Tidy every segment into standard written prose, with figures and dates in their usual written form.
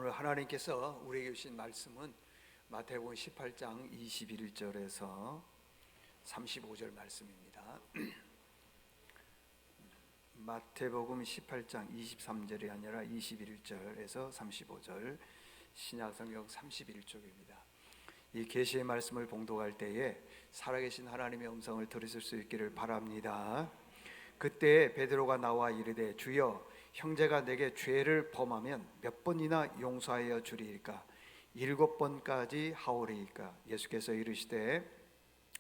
오늘 하나님께서 우리에게 주신 말씀은 마태복음 18장 21절에서 35절 말씀입니다. 마태복음 18장 23절이 아니라 21절에서 35절, 신약성경 31쪽입니다. 이 계시의 말씀을 봉독할 때에 살아계신 하나님의 음성을 들으실 수 있기를 바랍니다. 그때 베드로가 나와 이르되 주여, 형제가 내게 죄를 범하면 몇 번이나 용서하여 주리이까? 7번까지 하오리이까? 예수께서 이르시되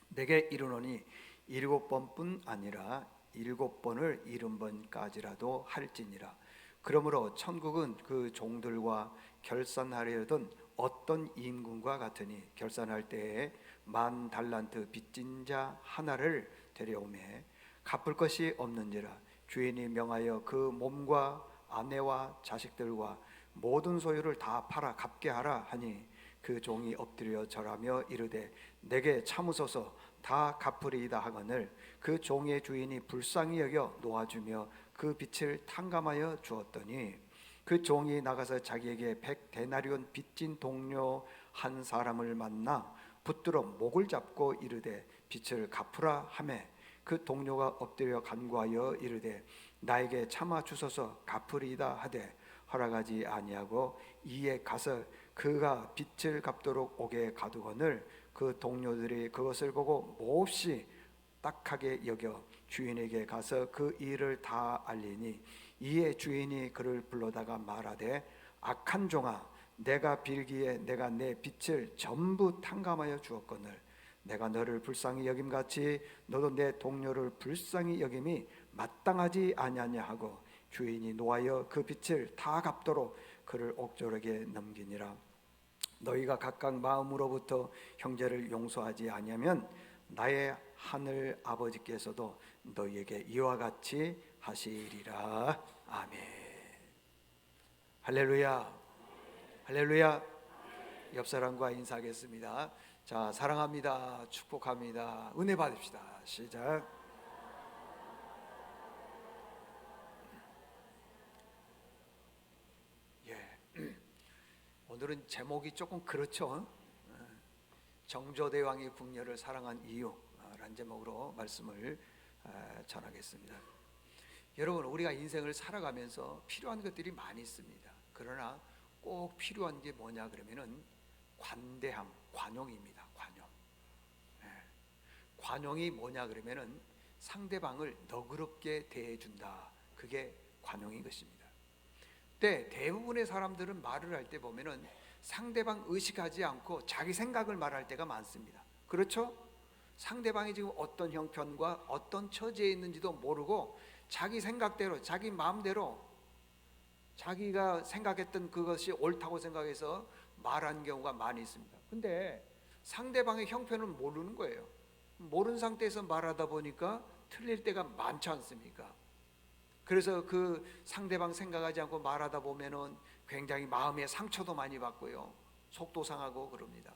내게 이르노니 7번뿐 아니라 7번을 70번까지라도 할지니라. 그러므로 천국은 그 종들과 결산하려던 어떤 임금과 같으니 결산할 때에 10,000달란트 빚진 자 하나를 데려오매 갚을 것이 없는지라. 주인이 명하여 그 몸과 아내와 자식들과 모든 소유를 다 팔아 갚게 하라 하니 그 종이 엎드려 절하며 이르되 내게 참으소서 다 갚으리이다 하거늘 그 종의 주인이 불쌍히 여겨 놓아주며 그 빚을 탕감하여 주었더니 그 종이 나가서 자기에게 100데나리온 빚진 동료 한 사람을 만나 붙들어 목을 잡고 이르되 빚을 갚으라 하매 그 동료가 엎드려 간구하여 이르되 나에게 참아 주소서 갚으리이다 하되 허락하지 아니하고 이에 가서 그가 빚을 갚도록 오게 가두거늘 그 동료들이 그것을 보고 몹시 딱하게 여겨 주인에게 가서 그 일을 다 알리니 이에 주인이 그를 불러다가 말하되 악한 종아, 내가 빌기에 내가 내 빚을 전부 탕감하여 주었거늘 내가 너를 불쌍히 여김같이 너도 내 동료를 불쌍히 여김이 마땅하지 아니하냐 하고 주인이 노하여 그 빚을 다 갚도록 그를 옥졸에게 넘기니라. 너희가 각각 마음으로부터 형제를 용서하지 아니하면 나의 하늘 아버지께서도 너희에게 이와 같이 하시리라. 아멘. 할렐루야. 할렐루야. 옆 사람과 인사하겠습니다. 자, 사랑합니다. 축복합니다. 은혜 받읍시다. 시작. 오늘은 제목이 조금 그렇죠. 정조대왕이 궁녀를 사랑한 이유라는 제목으로 말씀을 전하겠습니다. 여러분, 우리가 인생을 살아가면서 필요한 것들이 많이 있습니다. 그러나 꼭 필요한 게 뭐냐 그러면은 관대함, 관용입니다. 관용. 관용이 뭐냐 그러면은 상대방을 너그럽게 대해준다. 그게 관용인 것입니다. 근데 대부분의 사람들은 말을 할 때 보면은 상대방 의식하지 않고 자기 생각을 말할 때가 많습니다. 그렇죠? 상대방이 지금 어떤 형편과 어떤 처지에 있는지도 모르고 자기 생각대로, 자기 마음대로 자기가 생각했던 그것이 옳다고 생각해서 말하는 경우가 많이 있습니다. 근데 상대방의 형편을 모르는 거예요. 모르는 상태에서 말하다 보니까 틀릴 때가 많지 않습니까? 그래서 그 상대방 생각하지 않고 말하다 보면은 굉장히 마음의 상처도 많이 받고요, 속도 상하고 그럽니다.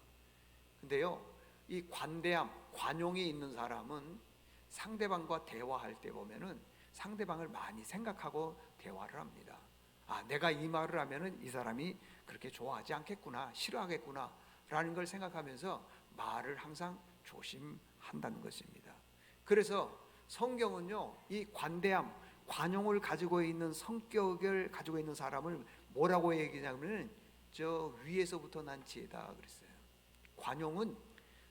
근데요, 이 관대함, 관용이 있는 사람은 상대방과 대화할 때 보면은 상대방을 많이 생각하고 대화를 합니다. 아, 내가 이 말을 하면은 이 사람이 그렇게 좋아하지 않겠구나, 싫어하겠구나 라는 걸 생각하면서 말을 항상 조심한다는 것입니다. 그래서 성경은요, 이 관대함, 관용을 가지고 있는 성격을 가지고 있는 사람을 뭐라고 얘기하냐면 저 위에서부터 난 지혜다 그랬어요. 관용은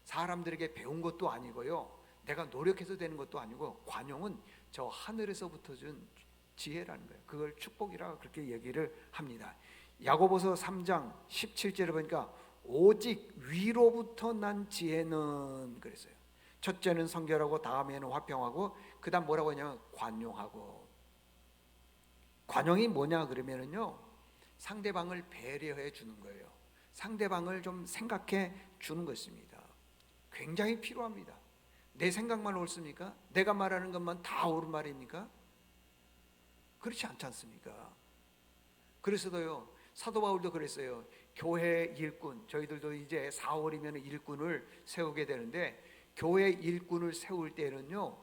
사람들에게 배운 것도 아니고요, 내가 노력해서 되는 것도 아니고, 관용은 저 하늘에서부터 준 지혜라는 거예요. 그걸 축복이라고 그렇게 얘기를 합니다. 야고보서 3장 17절에 보니까 오직 위로부터 난 지혜는 그랬어요. 첫째는 성결하고 다음에는 화평하고 그 다음 뭐라고 하냐면 관용하고. 관용이 뭐냐 그러면은요, 상대방을 배려해 주는 거예요. 상대방을 좀 생각해 주는 것입니다. 굉장히 필요합니다. 내 생각만 옳습니까? 내가 말하는 것만 다 옳은 말입니까? 그렇지 않지 않습니까? 그래서도요, 사도 바울도 그랬어요. 교회 일꾼, 저희들도 이제 4월이면 일꾼을 세우게 되는데, 교회 일꾼을 세울 때는요,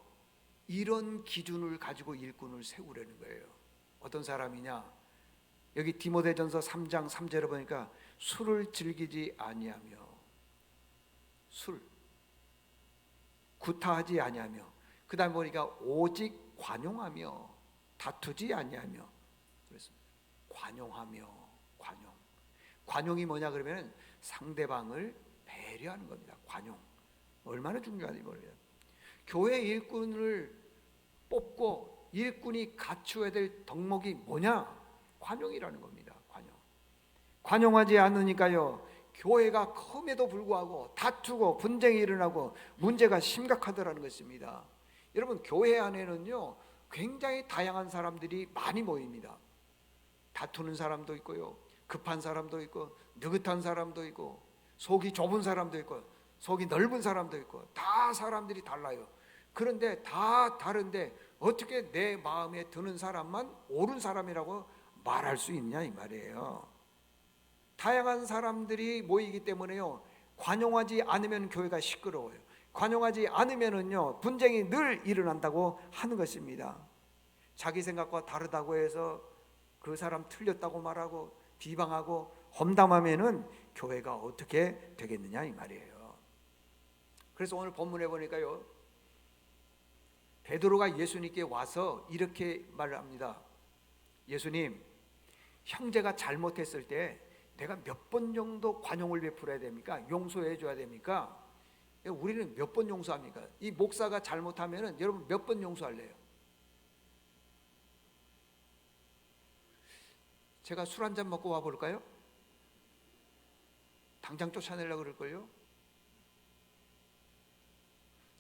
이런 기준을 가지고 일꾼을 세우려는 거예요. 어떤 사람이냐? 여기 디모데전서 3장 3절에 보니까 술을 즐기지 아니하며, 술 구타하지 아니하며, 그 다음에 보니까 오직 관용하며 다투지 아니하며. 그렇습니다. 관용하며, 관용이 뭐냐 그러면 상대방을 배려하는 겁니다. 관용 얼마나 중요한지 모르겠어요. 교회 일꾼을 뽑고 일꾼이 갖추어야 될 덕목이 뭐냐? 관용이라는 겁니다. 관용하지 않으니까요, 교회가 큼에도 불구하고 다투고 분쟁이 일어나고 문제가 심각하더라는 것입니다. 여러분, 교회 안에는요 굉장히 다양한 사람들이 많이 모입니다. 다투는 사람도 있고요, 급한 사람도 있고, 느긋한 사람도 있고, 속이 좁은 사람도 있고, 속이 넓은 사람도 있고, 다 사람들이 달라요. 그런데 다 다른데 어떻게 내 마음에 드는 사람만 옳은 사람이라고 말할 수 있냐 이 말이에요. 다양한 사람들이 모이기 때문에요, 관용하지 않으면 교회가 시끄러워요. 관용하지 않으면은요 분쟁이 늘 일어난다고 하는 것입니다. 자기 생각과 다르다고 해서 그 사람 틀렸다고 말하고 비방하고 험담하면은 교회가 어떻게 되겠느냐 이 말이에요. 그래서 오늘 본문에 보니까요, 베드로가 예수님께 와서 이렇게 말을 합니다. 예수님, 형제가 잘못했을 때 내가 몇 번 정도 관용을 베풀어야 됩니까? 용서해 줘야 됩니까? 우리는 몇 번 용서합니까? 이 목사가 잘못하면은 여러분 몇 번 용서할래요? 제가 술 한잔 먹고 와볼까요? 당장 쫓아내려고 그럴걸요?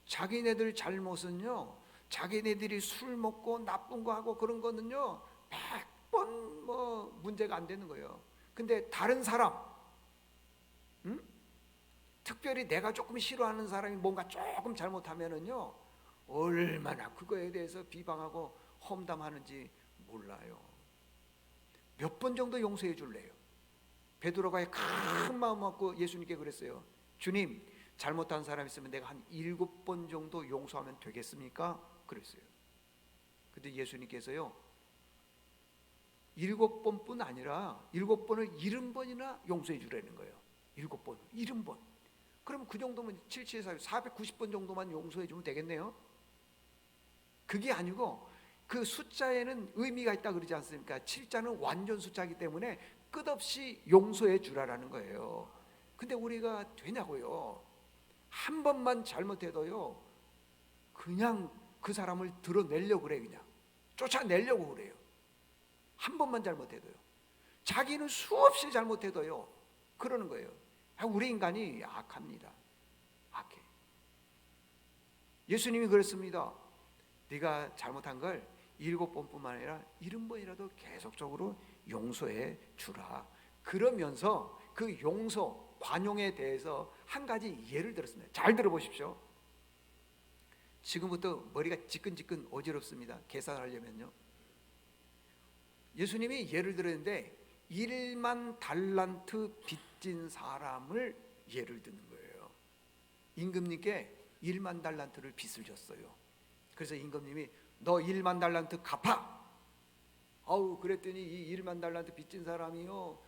자기네들 잘못은요, 자기네들이 술 먹고 나쁜 거 하고 그런 거는요 100번 뭐 문제가 안 되는 거예요. 근데 다른 사람, 특별히 내가 조금 싫어하는 사람이 뭔가 조금 잘못하면은요 얼마나 그거에 대해서 비방하고 험담하는지 몰라요. 몇 번 정도 용서해 줄래요? 베드로가 큰 마음 먹고 예수님께 그랬어요. 주님, 잘못한 사람 있으면 내가 한 7번 정도 용서하면 되겠습니까? 그랬어요. 근데 예수님께서요 7번뿐 아니라 7번을 70번이나 용서해 주라는 거예요. 7번, 70번. 그러면 그 정도면 77, 490번 정도만 용서해 주면 되겠네요. 그게 아니고 그 숫자에는 의미가 있다 그러지 않습니까? 7자는 완전 숫자이기 때문에 끝없이 용서해 주라라는 거예요. 근데 우리가 되냐고요? 한 번만 잘못해도요 그냥 그 사람을 드러내려고 그래, 그냥 쫓아내려고 그래요. 한 번만 잘못해도요. 자기는 수없이 잘못해도요 그러는 거예요. 우리 인간이 악합니다. 악해. 예수님이 그랬습니다. 네가 잘못한 걸 7번뿐만 아니라 70번이라도 계속적으로 용서해 주라. 그러면서 그 용서, 관용에 대해서 한 가지 예를 들었습니다. 잘 들어보십시오. 지금부터 머리가 지끈지끈 어지럽습니다. 계산하려면요. 예수님이 예를 들었는데 1만 달란트 빚진 사람을 예를 드는 거예요. 임금님께 1만 달란트를 빚을 졌어요. 그래서 임금님이 너 1만 달란트 갚아. 그랬더니 이 1만 달란트 빚진 사람이요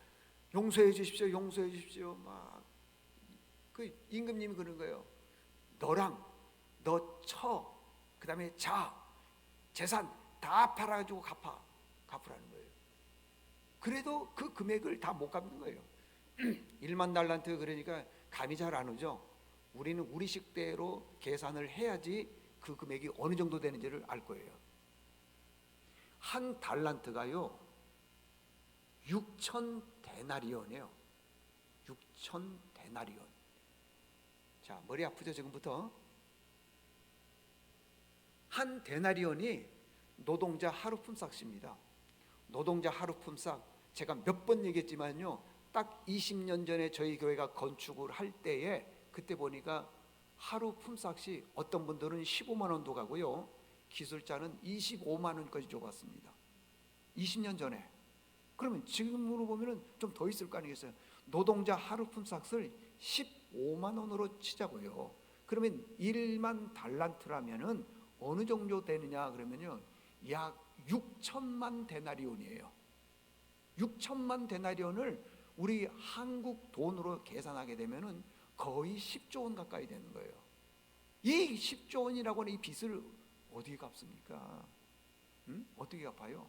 용서해 주십시오, 용서해 주십시오. 막 그 임금님이 그런 거예요. 너랑 너 처, 그 다음에 자, 재산 다 팔아가지고 갚으라는 거예요. 그래도 그 금액을 다 못 갚는 거예요. 1만 달란트 그러니까 감이 잘 안 오죠. 우리는 우리식대로 계산을 해야지 그 금액이 어느 정도 되는지를 알 거예요. 한 달란트가요 6천 데나리온이에요. 6천 데나리온. 자, 머리 아프죠 지금부터? 한 데나리온이 노동자 하루 품삯입니다. 노동자 하루 품삯, 제가 몇 번 얘기했지만요 딱 20년 전에 저희 교회가 건축을 할 때에 그때 보니까 하루 품삯이 어떤 분들은 15만 원도 가고요, 기술자는 25만 원까지 줘봤습니다. 20년 전에. 그러면 지금으로 보면은 좀 더 있을 거 아니겠어요? 노동자 하루 품삯을 15만 원으로 치자고요. 그러면 1만 달란트라면은 어느 정도 되느냐 그러면요 약 6천만 데나리온이에요. 6천만 데나리온을 우리 한국 돈으로 계산하게 되면은 거의 10조 원 가까이 되는 거예요. 이 10조 원이라고 하는 이 빚을 어떻게 갚습니까? 어떻게 갚아요?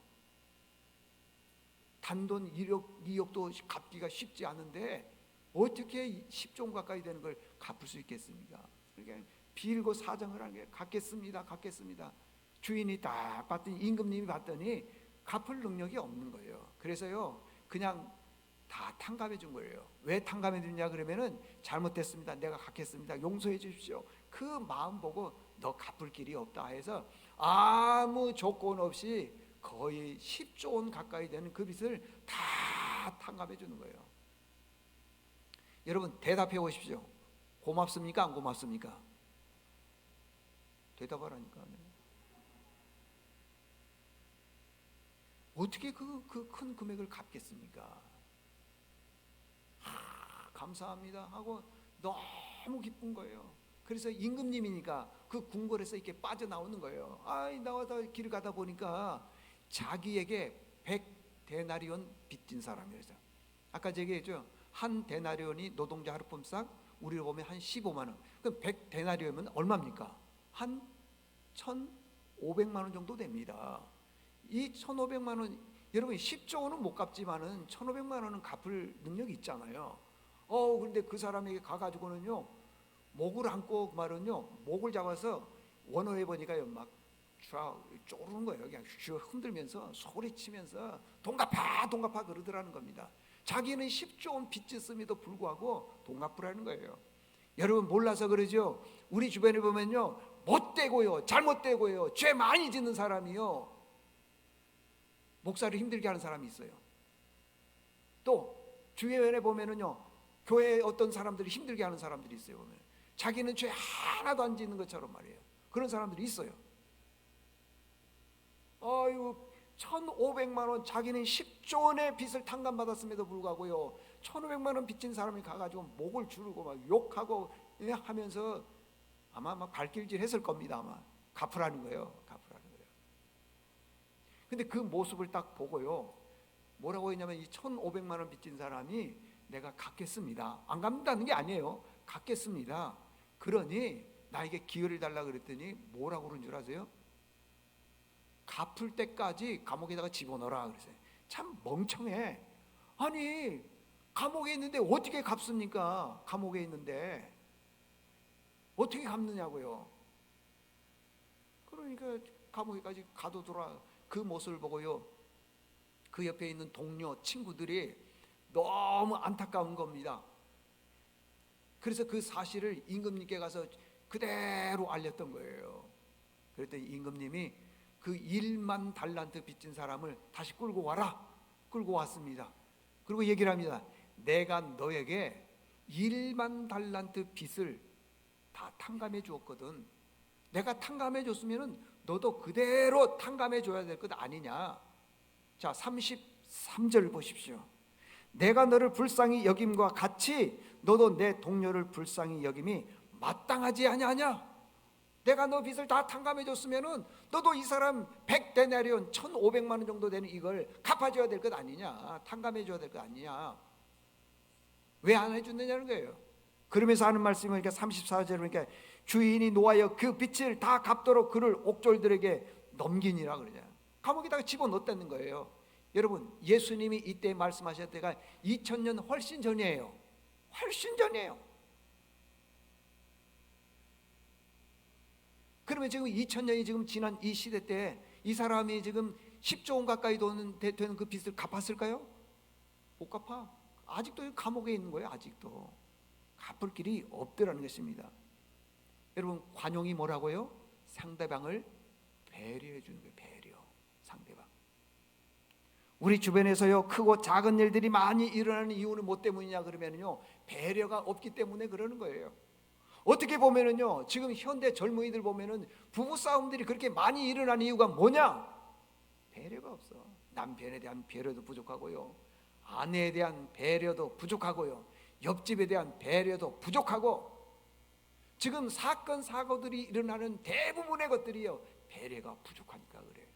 단돈 1억, 2억도 갚기가 쉽지 않은데 어떻게 10조 원 가까이 되는 걸 갚을 수 있겠습니까? 그러니까 빌고 사정을 하는 게 갚겠습니다, 갚겠습니다. 주인이 딱 봤더니, 임금님이 봤더니 갚을 능력이 없는 거예요. 그래서요 그냥 다 탕감해 준 거예요. 왜 탕감해 주냐 그러면은 잘못됐습니다, 내가 갚겠습니다, 용서해 주십시오. 그 마음 보고 너 갚을 길이 없다 해서 아무 조건 없이 거의 10조 원 가까이 되는 그 빚을 다 탕감해 주는 거예요. 여러분 대답해 보십시오. 고맙습니까, 안 고맙습니까? 대답하라니까. 어떻게 그 큰 금액을 갚겠습니까? 감사합니다 하고 너무 기쁜 거예요. 그래서 임금님이니까 그 궁궐에서 이렇게 빠져나오는 거예요. 나와서 길을 가다 보니까 자기에게 100데나리온 빚진 사람이었어요. 아까 제가 얘기했죠. 한 데나리온이 노동자 하루품상 우리로 보면 한 15만 원. 그럼 100데나리온이면 얼마입니까? 한 1,500만 원 정도 됩니다. 이 1,500만 원, 여러분 10조 원은 못 갚지만은 1,500만 원은 갚을 능력이 있잖아요. 그런데 그 사람에게 가가지고는요 목을 안고 말은요 목을 잡아서 원어해 보니까요 막 쪼르는 거예요. 그냥 흔들면서 소리치면서 돈 갚아 돈 갚아 그러더라는 겁니다. 자기는 10조 원 빚졌음에도 불구하고 돈 갚으라는 거예요. 여러분 몰라서 그러죠. 우리 주변에 보면요 못되고요, 잘못되고요, 죄 많이 짓는 사람이요 목사를 힘들게 하는 사람이 있어요. 또 주변에 보면은요 교회에 어떤 사람들이 힘들게 하는 사람들이 있어요. 보면 자기는 죄 하나도 안 짓는 것처럼 말이에요. 그런 사람들이 있어요. 1,500만 원, 자기는 10조 원의 빚을 탕감받았음에도 불구하고요 1,500만 원 빚진 사람이 가가지고 목을 주르고 막 욕하고 하면서 아마 막 발길질 했을 겁니다. 아마 갚으라는 거예요. 갚으라는 거예요. 근데 그 모습을 딱 보고요 뭐라고 했냐면 이 1,500만 원 빚진 사람이 내가 갚겠습니다, 안 갚는다는 게 아니에요, 갚겠습니다, 그러니 나에게 기회를 달라 그랬더니 뭐라고 그런 줄 아세요? 갚을 때까지 감옥에다가 집어넣어라 그랬어요. 참 멍청해. 아니 감옥에 있는데 어떻게 갚습니까? 감옥에 있는데 어떻게 갚느냐고요. 그러니까 감옥에까지 가둬두라. 그 모습을 보고요 그 옆에 있는 동료 친구들이 너무 안타까운 겁니다. 그래서 그 사실을 임금님께 가서 그대로 알렸던 거예요. 그랬더니 임금님이 그 1만 달란트 빚진 사람을 다시 끌고 와라. 끌고 왔습니다. 그리고 얘기를 합니다. 내가 너에게 1만 달란트 빚을 다 탕감해 주었거든. 내가 탕감해 줬으면 너도 그대로 탕감해 줘야 될 것 아니냐. 자 33절 보십시오. 내가 너를 불쌍히 여김과 같이 너도 내 동료를 불쌍히 여김이 마땅하지 아니하냐. 내가 너 빚을 다 탕감해 줬으면은 너도 이 사람 100데나리온 1,500만 원 정도 되는 이걸 갚아줘야 될 것 아니냐, 탕감해 줘야 될 것 아니냐. 왜 안 해주느냐는 거예요. 그러면서 하는 말씀이 그러니까 34절 그러니까 주인이 노하여 그 빚을 다 갚도록 그를 옥졸들에게 넘기니라 그러냐. 감옥에다가 집어넣었다는 거예요. 여러분 예수님이 이때 말씀하셨을 때가 2000년 훨씬 전이에요. 훨씬 전이에요. 그러면 지금 2000년이 지금 지난 이 시대 때 이 사람이 지금 10조 원 가까이 되는 그 빚을 갚았을까요? 못 갚아. 아직도 감옥에 있는 거예요. 아직도 갚을 길이 없더라는 것입니다. 여러분 관용이 뭐라고요? 상대방을 배려해 주는 거예요. 배려. 상대방. 우리 주변에서요 크고 작은 일들이 많이 일어나는 이유는 뭐 때문이냐 그러면요 배려가 없기 때문에 그러는 거예요. 어떻게 보면은요 지금 현대 젊은이들 보면은 부부 싸움들이 그렇게 많이 일어나는 이유가 뭐냐? 배려가 없어. 남편에 대한 배려도 부족하고요, 아내에 대한 배려도 부족하고요, 옆집에 대한 배려도 부족하고, 지금 사건 사고들이 일어나는 대부분의 것들이요 배려가 부족하니까 그래요.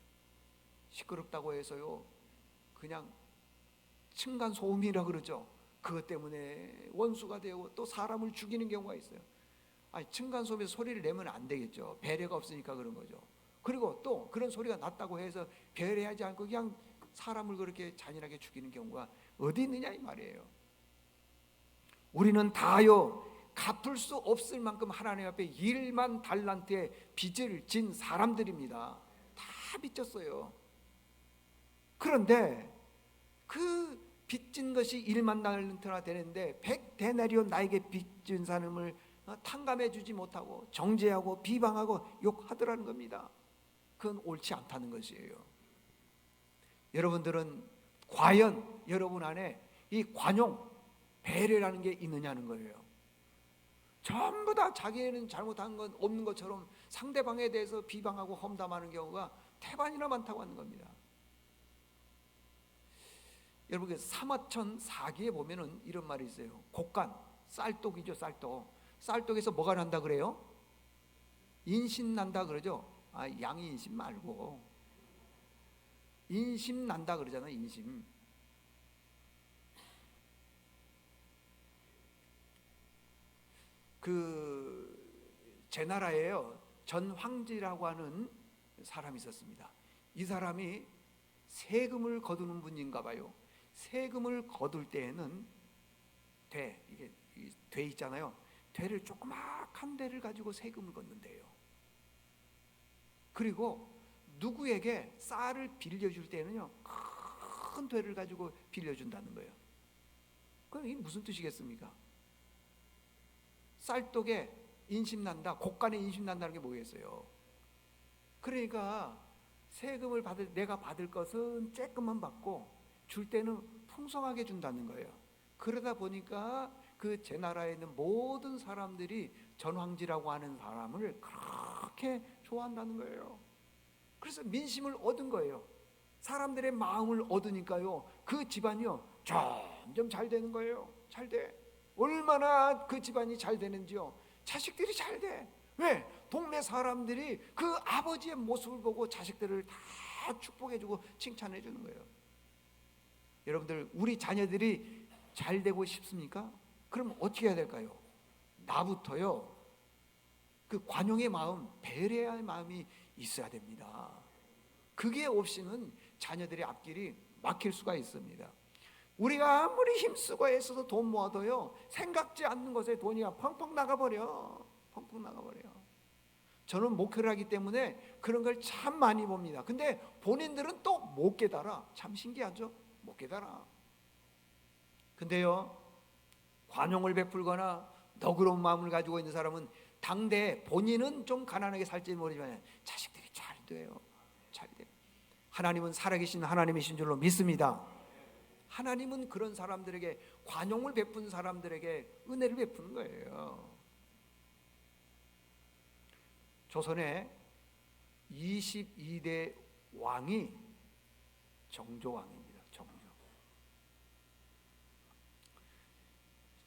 시끄럽다고 해서요 그냥 층간 소음이라 그러죠. 그것 때문에 원수가 되고 또 사람을 죽이는 경우가 있어요. 아니, 층간 소음에 소리를 내면 안 되겠죠. 배려가 없으니까 그런 거죠. 그리고 또 그런 소리가 났다고 해서 배려하지 않고 그냥 사람을 그렇게 잔인하게 죽이는 경우가 어디 있느냐 이 말이에요. 우리는 다요 갚을 수 없을 만큼 하나님 앞에 1만 달란트의 빚을 진 사람들입니다. 다 빚졌어요. 그런데 그 빚진 것이 1만 달란트나 되는데 100데나리온 나에게 빚진 사람을 탕감해 주지 못하고 정죄하고 비방하고 욕하더라는 겁니다. 그건 옳지 않다는 것이에요. 여러분들은 과연 여러분 안에 이 관용, 배려라는 게 있느냐는 거예요. 전부 다 자기는 잘못한 건 없는 것처럼 상대방에 대해서 비방하고 험담하는 경우가 태반이나 많다고 하는 겁니다. 여러분 그 사마천 사기에 보면은 이런 말이 있어요. 곡간, 쌀독이죠. 쌀독에서 뭐가 난다 그래요? 인심 난다 그러죠. 양이 인심 말고 인심 난다 그러잖아요. 인심. 제 나라에요 전황지라고 하는 사람이 있었습니다. 이 사람이 세금을 거두는 분인가 봐요. 세금을 거둘 때에는 이게 돼 있잖아요. 되를 조그맣한 되를 가지고 세금을 걷는데요. 그리고 누구에게 쌀을 빌려줄 때는요 큰 되를 가지고 빌려준다는 거예요. 그럼 이게 무슨 뜻이겠습니까? 쌀독에 인심난다, 곡간에 인심난다는 게 뭐겠어요? 그러니까 세금을 내가 받을 것은 조금만 받고 줄 때는 풍성하게 준다는 거예요. 그러다 보니까 제 나라에 있는 모든 사람들이 전황지라고 하는 사람을 그렇게 좋아한다는 거예요. 그래서 민심을 얻은 거예요. 사람들의 마음을 얻으니까요 그 집안이요 점점 잘 되는 거예요. 잘 돼. 얼마나 그 집안이 잘 되는지요. 자식들이 잘 돼. 왜? 동네 사람들이 그 아버지의 모습을 보고 자식들을 다 축복해주고 칭찬해주는 거예요. 여러분들 우리 자녀들이 잘 되고 싶습니까? 그럼 어떻게 해야 될까요? 나부터요 그 관용의 마음, 배려의 마음이 있어야 됩니다. 그게 없이는 자녀들의 앞길이 막힐 수가 있습니다. 우리가 아무리 힘쓰고 애써서 돈 모아도요 생각지 않는 것에 돈이 펑펑 나가버려. 저는 목회를 하기 때문에 그런 걸 참 많이 봅니다. 근데 본인들은 또 못 깨달아. 참 신기하죠? 못 깨달아. 근데요 관용을 베풀거나 너그러운 마음을 가지고 있는 사람은 당대 본인은 좀 가난하게 살지 모르지만 자식들이 잘 돼요. 잘 돼요. 하나님은 살아계신 하나님이신 줄로 믿습니다. 하나님은 그런 사람들에게 관용을 베푼 사람들에게 은혜를 베푸는 거예요. 조선의 22대 왕이 정조왕입니다.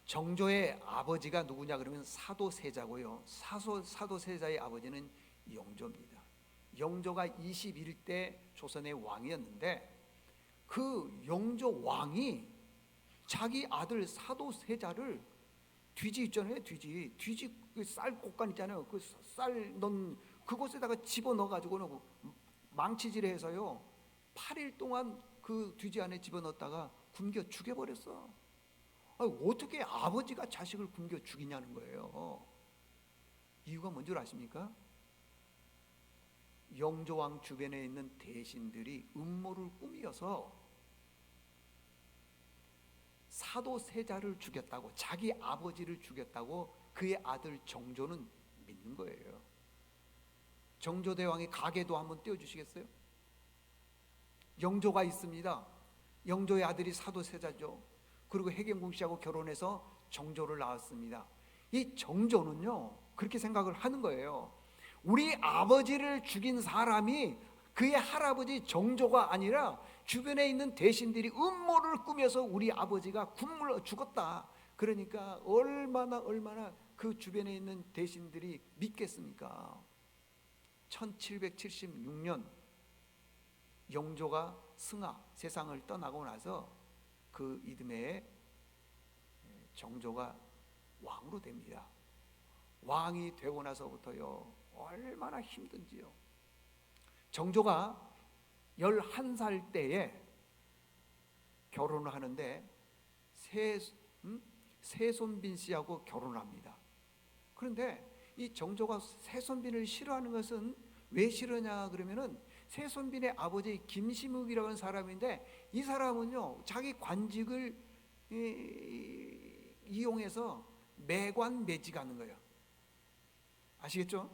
정조의 아버지가 누구냐 그러면 사도세자고요. 사도세자의 아버지는 영조입니다. 영조가 21대 조선의 왕이었는데 그 영조 왕이 자기 아들 사도세자를 뒤지 있잖아요. 뒤지 그 쌀 곡간 있잖아요. 그 쌀 넣은 그곳에다가 집어넣어 가지고는 망치질해서요 8일 동안 그 뒤지 안에 집어넣었다가 굶겨 죽여버렸어. 어떻게 아버지가 자식을 굶겨 죽이냐는 거예요. 이유가 뭔 줄 아십니까? 영조왕 주변에 있는 대신들이 음모를 꾸미어서 사도세자를 죽였다고, 자기 아버지를 죽였다고 그의 아들 정조는 믿는 거예요. 정조대왕이 가계도 한번 띄워주시겠어요? 영조가 있습니다. 영조의 아들이 사도세자죠. 그리고 해경궁 씨하고 결혼해서 정조를 낳았습니다. 이 정조는요 그렇게 생각을 하는 거예요. 우리 아버지를 죽인 사람이 그의 할아버지 정조가 아니라 주변에 있는 대신들이 음모를 꾸며서 우리 아버지가 굶어 죽었다. 그러니까 얼마나 그 주변에 있는 대신들이 믿겠습니까? 1776년 영조가 승하 세상을 떠나고 나서 그 이듬해에 정조가 왕으로 됩니다. 왕이 되고 나서부터요 얼마나 힘든지요. 정조가 11살 때에 결혼을 하는데 세손빈 씨하고 결혼을 합니다. 그런데 이 정조가 세손빈을 싫어하는 것은 왜 싫으냐 그러면은 세손빈의 아버지 김시묵이라는 사람인데 이 사람은요 자기 관직을 이용해서 매관매직하는 거예요. 아시겠죠?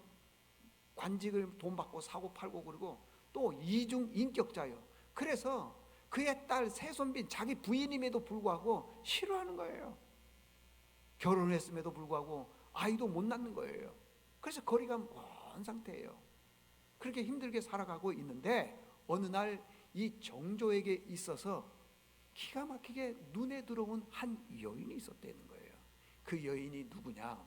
관직을 돈 받고 사고 팔고 그러고 또 이중 인격자예요. 그래서 그의 딸 세손빈 자기 부인임에도 불구하고 싫어하는 거예요. 결혼을 했음에도 불구하고 아이도 못 낳는 거예요. 그래서 거리가 먼 상태예요. 그렇게 힘들게 살아가고 있는데 어느 날 이 정조에게 있어서 기가 막히게 눈에 들어온 한 여인이 있었다는 거예요. 그 여인이 누구냐?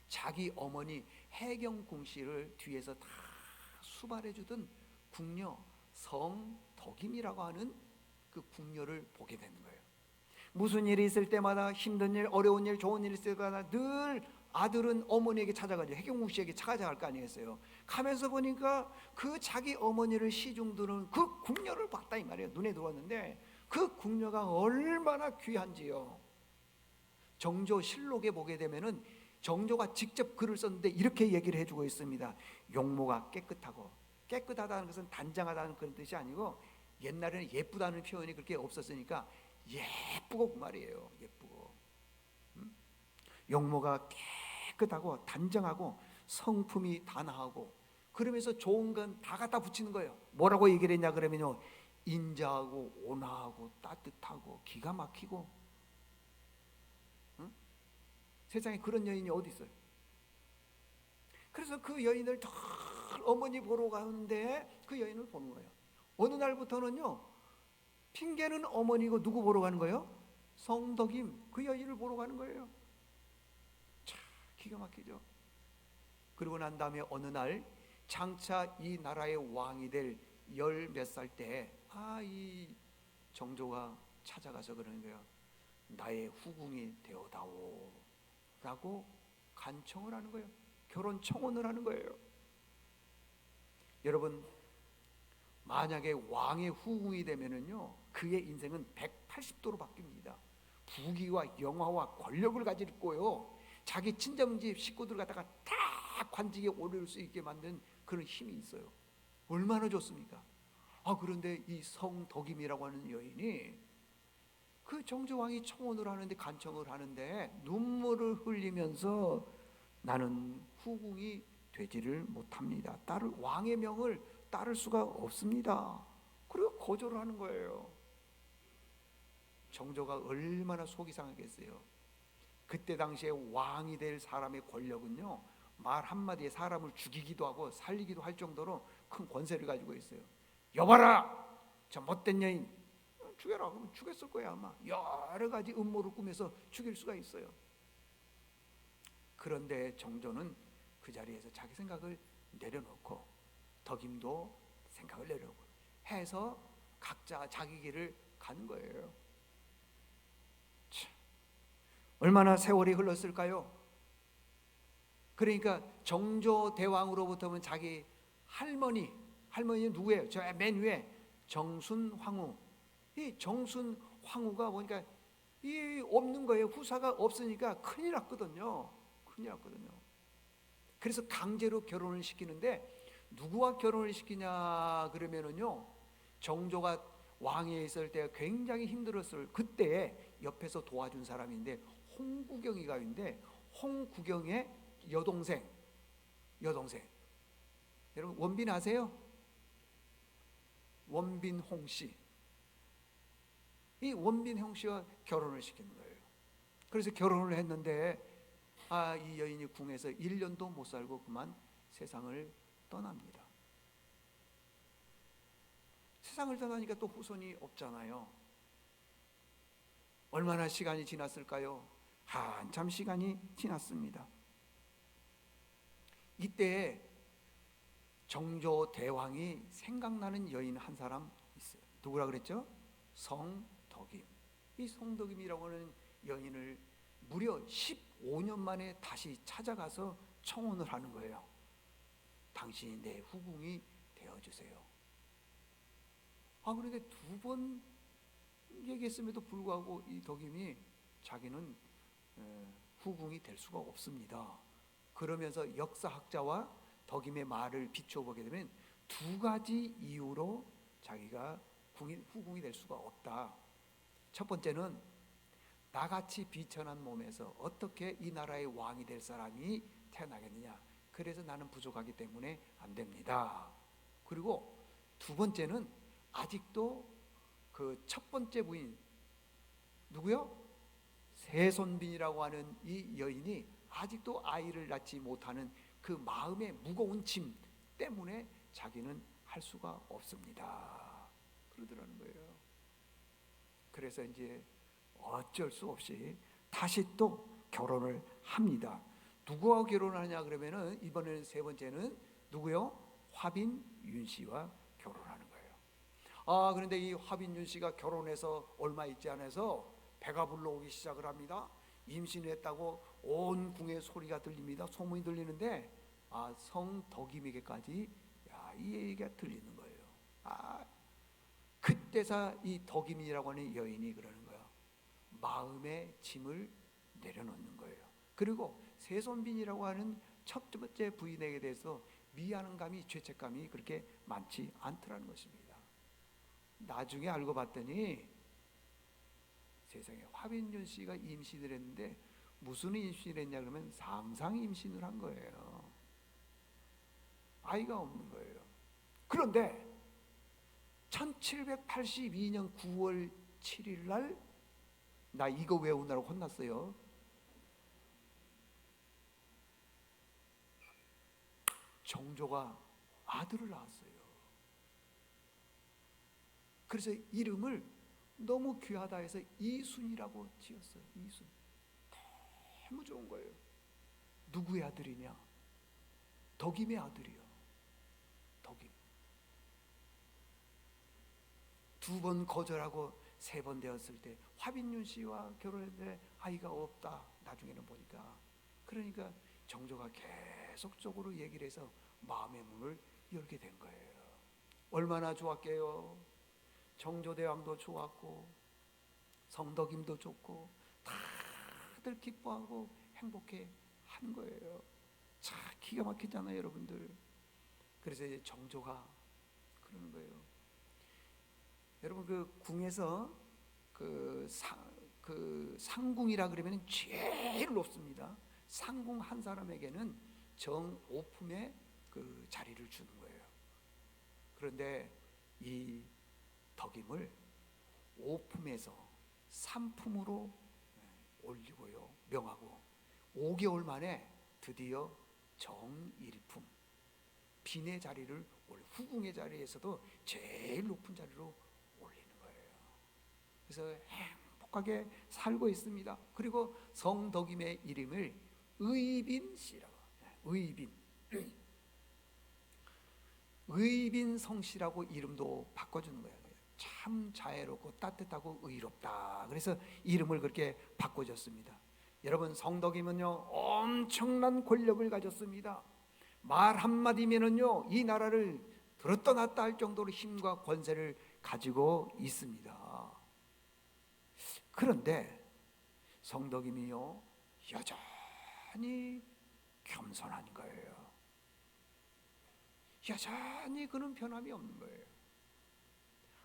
자기 어머니 해경궁 씨를 뒤에서 다 수발해주던 궁녀 성덕임이라고 하는 그 궁녀를 보게 되는 거예요. 무슨 일이 있을 때마다 힘든 일, 어려운 일, 좋은 일 있을 때마다 늘 아들은 어머니에게 찾아가죠. 해경궁 씨에게 찾아갈 거 아니겠어요. 가면서 보니까 그 자기 어머니를 시중드는 그 궁녀를 봤다 이 말이에요. 눈에 들어왔는데 그 궁녀가 얼마나 귀한지요. 정조실록에 보게 되면은 정조가 직접 글을 썼는데 이렇게 얘기를 해주고 있습니다. 용모가 깨끗하고, 깨끗하다는 것은 단장하다는 그런 뜻이 아니고 옛날에는 예쁘다는 표현이 그렇게 없었으니까 예쁘고 그 말이에요. 예쁘고 용모가 깨끗하고 단정하고 성품이 단아하고 그러면서 좋은 건 다 갖다 붙이는 거예요. 뭐라고 얘기를 했냐 그러면요 인자하고 온화하고 따뜻하고 기가 막히고 세상에 그런 여인이 어디 있어요? 그래서 그 여인을 더 어머니 보러 가는데 그 여인을 보는 거예요. 어느 날부터는요 핑계는 어머니고 누구 보러 가는 거예요? 성덕임 그 여인을 보러 가는 거예요. 참 기가 막히죠. 그리고 난 다음에 어느 날 장차 이 나라의 왕이 될 열 몇 살 때 이 정조가 찾아가서 그러는 거예요. 나의 후궁이 되어다오 라고 간청을 하는 거예요. 결혼 청혼을 하는 거예요. 여러분 만약에 왕의 후궁이 되면은요 그의 인생은 180도로 바뀝니다. 부귀와 영화와 권력을 가지고요 자기 친정집 식구들 갖다가 다 관직에 오를 수 있게 만든 그런 힘이 있어요. 얼마나 좋습니까? 그런데 이 성덕임이라고 하는 여인이 그 정조왕이 청혼을 하는데 간청을 하는데 눈물을 흘리면서 나는 후궁이 되지를 못합니다. 왕의 명을 따를 수가 없습니다. 그리고 거절을 하는 거예요. 정조가 얼마나 속이 상하겠어요. 그때 당시에 왕이 될 사람의 권력은요 말 한마디에 사람을 죽이기도 하고 살리기도 할 정도로 큰 권세를 가지고 있어요. 여봐라 저 못된 여인 죽여라 그러면 죽였을 거야. 아마 여러 가지 음모를 꾸며서 죽일 수가 있어요. 그런데 정조는 그 자리에서 자기 생각을 내려놓고 덕임도 생각을 내려놓고 해서 각자 자기 길을 가는 거예요. 참, 얼마나 세월이 흘렀을까요? 그러니까 정조 대왕으로부터는 자기 할머니는 누구예요? 저 맨 위에 정순황후. 이 정순황후가 보니까 이 없는 거예요. 후사가 없으니까 큰일 났거든요. 그래서 강제로 결혼을 시키는데 누구와 결혼을 시키냐 그러면은요 정조가 왕위에 있을 때 굉장히 힘들었을 그때 옆에서 도와준 사람인데 홍구경이가 있는데 홍구경의 여동생 여러분 원빈 아세요? 원빈홍 씨. 이 원빈홍 씨와 결혼을 시키는 거예요. 그래서 결혼을 했는데 이 여인이 궁에서 1년도 못 살고 그만 세상을 떠납니다. 세상을 떠나니까 또 후손이 없잖아요. 얼마나 시간이 지났을까요? 한참 시간이 지났습니다. 이때 정조 대왕이 생각나는 여인 한 사람 있어요. 누구라 그랬죠? 성덕임이에요. 성덕임. 이 성덕임이라고 하는 여인을 무려 15년 만에 다시 찾아가서 청혼을 하는 거예요. 당신이 내 후궁이 되어주세요. 그런데 두 번 얘기했음에도 불구하고 이 덕임이 자기는 후궁이 될 수가 없습니다. 그러면서 역사학자와 덕임의 말을 비춰보게 되면 두 가지 이유로 자기가 후궁이 될 수가 없다. 첫 번째는 나같이 비천한 몸에서 어떻게 이 나라의 왕이 될 사람이 태어나겠느냐. 그래서 나는 부족하기 때문에 안 됩니다. 그리고 두 번째는 아직도 그 첫 번째 부인 누구요? 세손빈이라고 하는 이 여인이 아직도 아이를 낳지 못하는 그 마음의 무거운 짐 때문에 자기는 할 수가 없습니다. 그러더라는 거예요. 그래서 이제 어쩔 수 없이 다시 또 결혼을 합니다. 누구와 결혼하냐 그러면은 이번에는 세 번째는 누구요? 화빈윤 씨와 결혼하는 거예요. 그런데 이 화빈윤 씨가 결혼해서 얼마 있지 않아서 배가 불러오기 시작을 합니다. 임신했다고 온 궁의 소리가 들립니다. 소문이 들리는데 성덕임에게까지 이 얘기가 들리는 거예요. 그때서 이 덕임이라고 하는 여인이 그러는 거예요. 마음의 짐을 내려놓는 거예요. 그리고 세손빈이라고 하는 첫 번째 부인에게 대해서 미안한 감이, 죄책감이 그렇게 많지 않더라는 것입니다. 나중에 알고 봤더니 세상에 화빈윤 씨가 임신을 했는데 무슨 임신을 했냐 그러면 상상 임신을 한 거예요. 아이가 없는 거예요. 그런데 1782년 9월 7일 날 나 이거 외우느라고 혼났어요. 정조가 아들을 낳았어요. 그래서 이름을 너무 귀하다 해서 이순이라고 지었어요. 이순. 너무 좋은 거예요. 누구의 아들이냐? 덕임의 아들이요. 덕임. 두 번 거절하고 세 번 되었을 때 화빈윤 씨와 결혼했는데 아이가 없다. 나중에는 보니까. 그러니까 정조가 계속적으로 얘기를 해서 마음의 문을 열게 된 거예요. 얼마나 좋았게요. 정조대왕도 좋았고 성덕임도 좋고 다들 기뻐하고 행복해 한 거예요. 참 기가 막히잖아요, 여러분들. 그래서 이제 정조가 그러는 거예요. 여러분 그 궁에서 그 상궁이라 그러면 제일 높습니다. 상궁 한 사람에게는 정오품의 그 자리를 주는 거예요. 그런데 이 덕임을 5품에서 3품으로 올리고요, 명하고 5개월 만에 드디어 정1품 빈의 자리를 후궁의 자리에서도 제일 높은 자리로 올리는 거예요. 그래서 행복하게 살고 있습니다. 그리고 성덕임의 이름을 의빈 씨라고, 의빈 성씨라고 이름도 바꿔주는 거예요. 참 자애롭고 따뜻하고 의롭다. 그래서 이름을 그렇게 바꿔줬습니다. 여러분 성덕임은요 엄청난 권력을 가졌습니다. 말 한마디면은요 이 나라를 들었다 놨다 할 정도로 힘과 권세를 가지고 있습니다. 그런데 성덕임이요 여전히 겸손한 거예요. 여전히 그는 변함이 없는 거예요.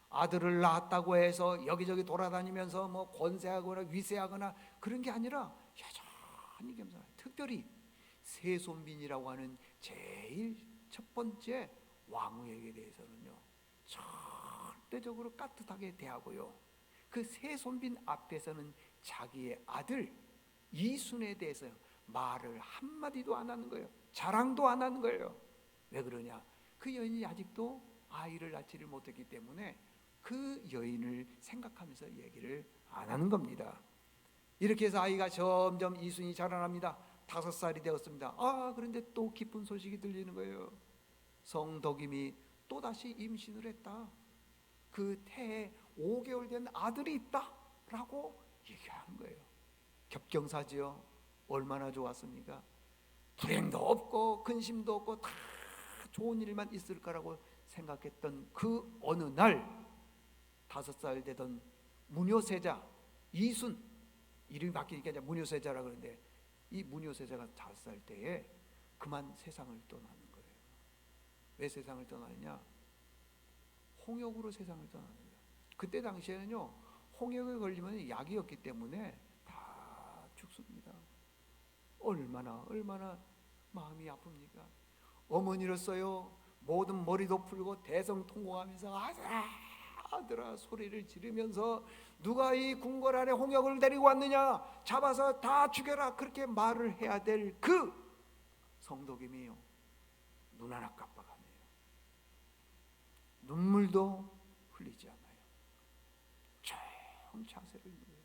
아들을 낳았다고 해서 여기저기 돌아다니면서 뭐 권세하거나 위세하거나 그런 게 아니라 여전히 겸손해요. 특별히 세손빈이라고 하는 제일 첫 번째 왕후에게 대해서는요 절대적으로 따뜻하게 대하고요, 그 세손빈 앞에서는 자기의 아들 이순에 대해서 말을 한마디도 안 하는 거예요. 자랑도 안 하는 거예요. 왜 그러냐? 그 여인이 아직도 아이를 낳지를 못했기 때문에 그 여인을 생각하면서 얘기를 안 하는 겁니다. 이렇게 해서 아이가 점점 이순이 자라납니다. 5살이 되었습니다. 그런데 또 기쁜 소식이 들리는 거예요. 성덕임이 또다시 임신을 했다. 그 태에 5개월 된 아들이 있다라고 얘기하는 거예요. 겹경사지요. 얼마나 좋았습니까? 불행도 없고 근심도 없고 다 좋은 일만 있을 거라고 생각했던 그 어느 날 5살 되던 무녀세자 이순, 이름이 바뀌니까 이제 무녀세자라 그러는데, 이 무녀세자가 5살 때에 그만 세상을 떠나는 거예요. 왜 세상을 떠나느냐? 홍역으로 세상을 떠나는 거예요. 그때 당시에는요, 홍역에 걸리면 약이 없기 때문에 다 죽습니다. 얼마나 마음이 아픕니까? 어머니로서요, 모든 머리도 풀고 대성통곡하면서 아들아 소리를 지르면서 누가 이 궁궐 안에 홍역을 데리고 왔느냐, 잡아서 다 죽여라, 그렇게 말을 해야 될 그 성도김이요, 눈 하나 깜빡하네요. 눈물도 흘리지 않아요. 좀 자세를 누려요.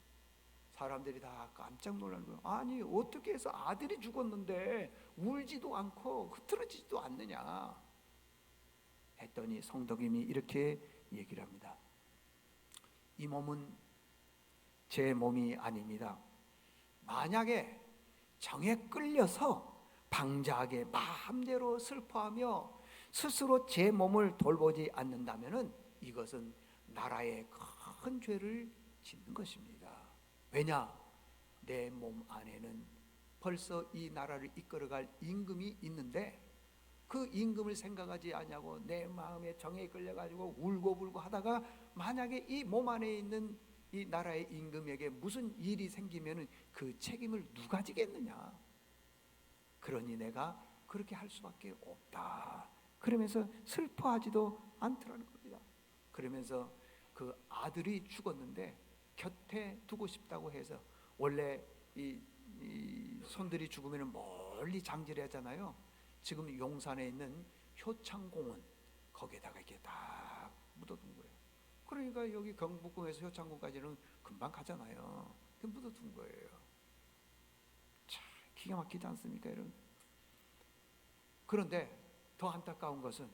사람들이 다 깜짝 놀라는 거예요. 아니 어떻게 해서 아들이 죽었는데 울지도 않고 흐트러지지도 않느냐 했더니 성도김이 이렇게 얘기를 합니다. 이 몸은 제 몸이 아닙니다. 만약에 정에 끌려서 방자하게 마음대로 슬퍼하며 스스로 제 몸을 돌보지 않는다면 이것은 나라의 큰 죄를 짓는 것입니다. 왜냐? 내 몸 안에는 벌써 이 나라를 이끌어갈 임금이 있는데 그 임금을 생각하지 않냐고 내 마음에 정에 끌려가지고 울고불고 하다가 만약에 이 몸 안에 있는 이 나라의 임금에게 무슨 일이 생기면 그 책임을 누가 지겠느냐. 그러니 내가 그렇게 할 수밖에 없다. 그러면서 슬퍼하지도 않더라는 겁니다. 그러면서 그 아들이 죽었는데 곁에 두고 싶다고 해서, 원래 이 손들이 죽으면 멀리 장지하잖아요. 지금 용산에 있는 효창공원 거기에다가 이렇게 다 묻어둔 거예요. 그러니까 여기 경복궁에서 효창궁까지는 금방 가잖아요. 그 묻어둔 거예요. 참 기가 막히지 않습니까, 여러분? 그런데 더 안타까운 것은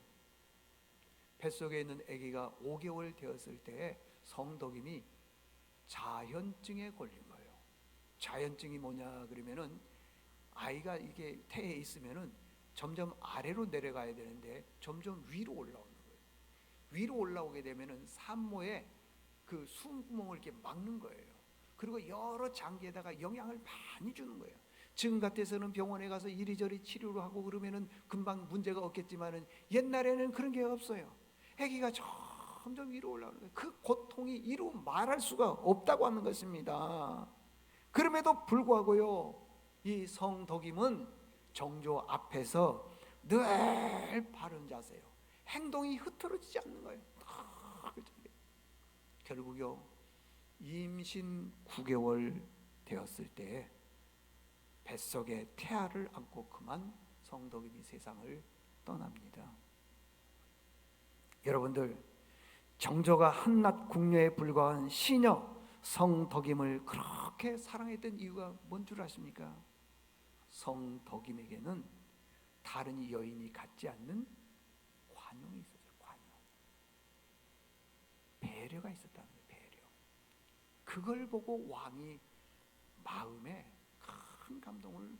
뱃속에 있는 아기가 5개월 되었을 때에 성도김이 자연증에 걸린 거예요. 자연증이 뭐냐 그러면은, 아이가 이게 태에 있으면은 점점 아래로 내려가야 되는데 점점 위로 올라오는 거예요. 위로 올라오게 되면은 산모에 그 숨구멍을 이렇게 막는 거예요. 그리고 여러 장기에다가 영향을 많이 주는 거예요. 지금 같아서는 병원에 가서 이리저리 치료를 하고 그러면은 금방 문제가 없겠지만은 옛날에는 그런 게 없어요. 아기가 점점 위로 올라오는 거예요. 그 고통이 이루 말할 수가 없다고 하는 것입니다. 그럼에도 불구하고요, 이 성덕임은 정조 앞에서 늘 바른 자세요. 행동이 흐트러지지 않는 거예요. 결국요, 임신 9개월 되었을 때 뱃속에 태아를 안고 그만 성덕임이 세상을 떠납니다. 여러분들, 정조가 한낱 궁녀에 불과한 시녀 성덕임을 그렇게 사랑했던 이유가 뭔 줄 아십니까? 성덕임에게는 다른 여인이 갖지 않는 관용이 있었어요. 관용, 배려가 있었다는 거예요. 배려. 그걸 보고 왕이 마음에 큰 감동을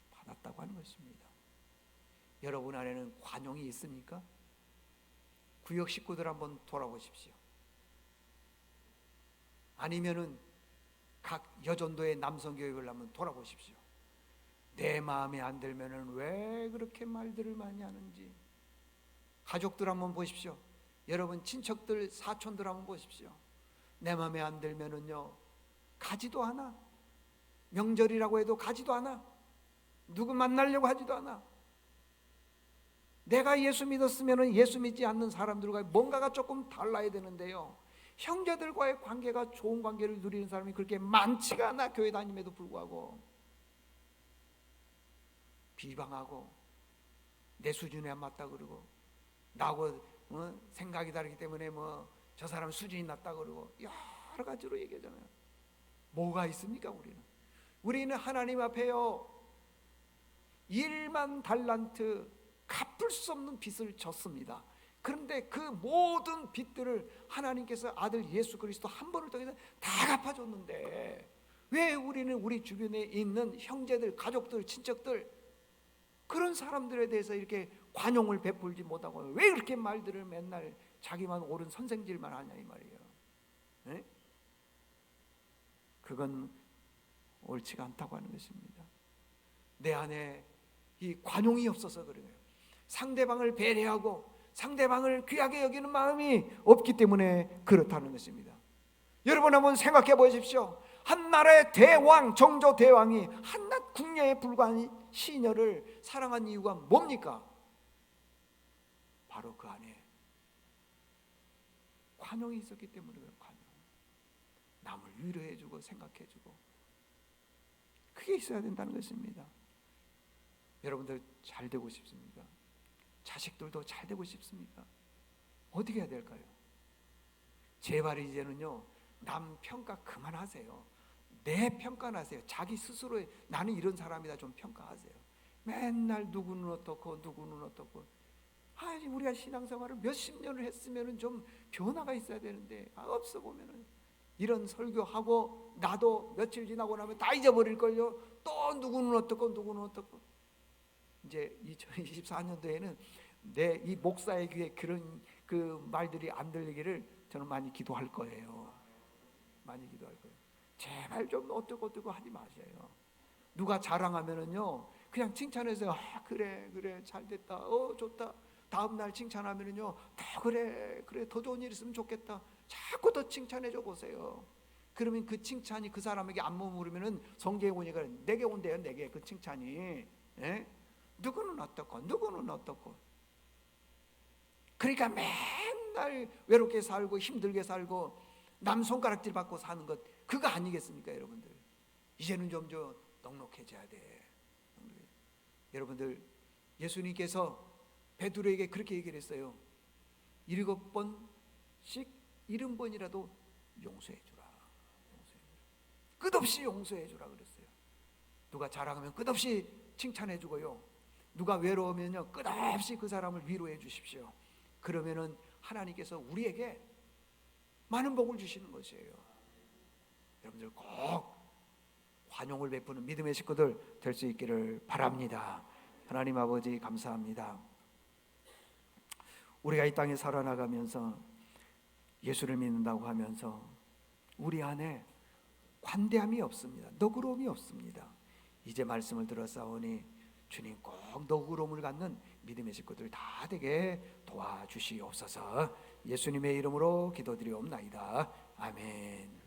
받았다고 하는 것입니다. 여러분 안에는 관용이 있습니까? 구역 식구들 한번 돌아보십시오. 아니면은 각 여전도의 남성교육을 한번 돌아보십시오. 내 마음에 안 들면은 왜 그렇게 말들을 많이 하는지. 가족들 한번 보십시오. 여러분 친척들, 사촌들 한번 보십시오. 내 마음에 안 들면은요, 가지도 않아. 명절이라고 해도 가지도 않아. 누구 만나려고 하지도 않아. 내가 예수 믿었으면 예수 믿지 않는 사람들과 뭔가가 조금 달라야 되는데요, 형제들과의 관계가 좋은 관계를 누리는 사람이 그렇게 많지가 않아. 교회 다님에도 불구하고 비방하고 내 수준에 안 맞다 그러고, 나하고 생각이 다르기 때문에 뭐 저 사람 수준이 낮다 그러고 여러 가지로 얘기하잖아요. 뭐가 있습니까? 우리는 하나님 앞에요 1만 달란트 갚을 수 없는 빚을 졌습니다. 그런데 그 모든 빚들을 하나님께서 아들 예수 그리스도 한 번을 통해서 다 갚아줬는데 왜 우리는 우리 주변에 있는 형제들, 가족들, 친척들 그런 사람들에 대해서 이렇게 관용을 베풀지 못하고 왜 그렇게 말들을 맨날 자기만 옳은 선생질만 하냐 이 말이에요. 네? 그건 옳지가 않다고 하는 것입니다. 내 안에 이 관용이 없어서 그래요. 상대방을 배려하고 상대방을 귀하게 여기는 마음이 없기 때문에 그렇다는 것입니다. 여러분 한번 생각해 보십시오. 한 나라의 대왕, 정조 대왕이 한낱 궁녀에 불과한 시녀를 사랑한 이유가 뭡니까? 바로 그 안에 관용이 있었기 때문에 그래요. 관용. 남을 위로해주고 생각해주고 그게 있어야 된다는 것입니다. 여러분들 잘 되고 싶습니까? 자식들도 잘 되고 싶습니까? 어떻게 해야 될까요? 제발 이제는요 남 평가 그만하세요. 내 평가는 하세요. 자기 스스로의 나는 이런 사람이다 좀 평가하세요. 맨날 누구는 어떻고 누구는 어떻고. 아니 우리가 신앙생활을 몇십 년을 했으면은 좀 변화가 있어야 되는데 없어 보면은 이런 설교하고 나도 며칠 지나고 나면 다 잊어버릴걸요. 또 누구는 어떻고 누구는 어떻고. 이제 2024년도에는 내 이 목사의 귀에 그런 그 말들이 안 들리기를 저는 많이 기도할 거예요. 많이 기도할 거예요. 제발 좀 어떻고 하지 마세요. 누가 자랑하면은요 그냥 칭찬해서 아, 그래 잘됐다 좋다. 다음 날 칭찬하면은요 더 그래 더 좋은 일 있으면 좋겠다. 자꾸 더 칭찬해줘 보세요. 그러면 그 칭찬이 그 사람에게 안 머무르면은 성경에 보니까 내게 온대요. 내게 그 칭찬이 예? 누구는 어떻고 누구는 어떻고. 그러니까 맨날 외롭게 살고 힘들게 살고 남 손가락질 받고 사는 것 그거 아니겠습니까 여러분들. 이제는 좀 넉넉해져야 돼. 여러분들 예수님께서 베드로에게 그렇게 얘기를 했어요. 7번씩 70번이라도 용서해 주라. 끝없이 용서해 주라 그랬어요. 누가 자랑하면 끝없이 칭찬해 주고요. 누가 외로우면요 끝없이 그 사람을 위로해 주십시오. 그러면은 하나님께서 우리에게 많은 복을 주시는 것이에요. 여러분들 꼭 관용을 베푸는 믿음의 식구들 될 수 있기를 바랍니다. 하나님 아버지 감사합니다. 우리가 이 땅에 살아나가면서 예수를 믿는다고 하면서 우리 안에 관대함이 없습니다. 너그러움이 없습니다. 이제 말씀을 들었사오니 주님 꼭 너그러움을 갖는 믿음의 식구들 다 되게 도와주시옵소서. 예수님의 이름으로 기도드리옵나이다. 아멘.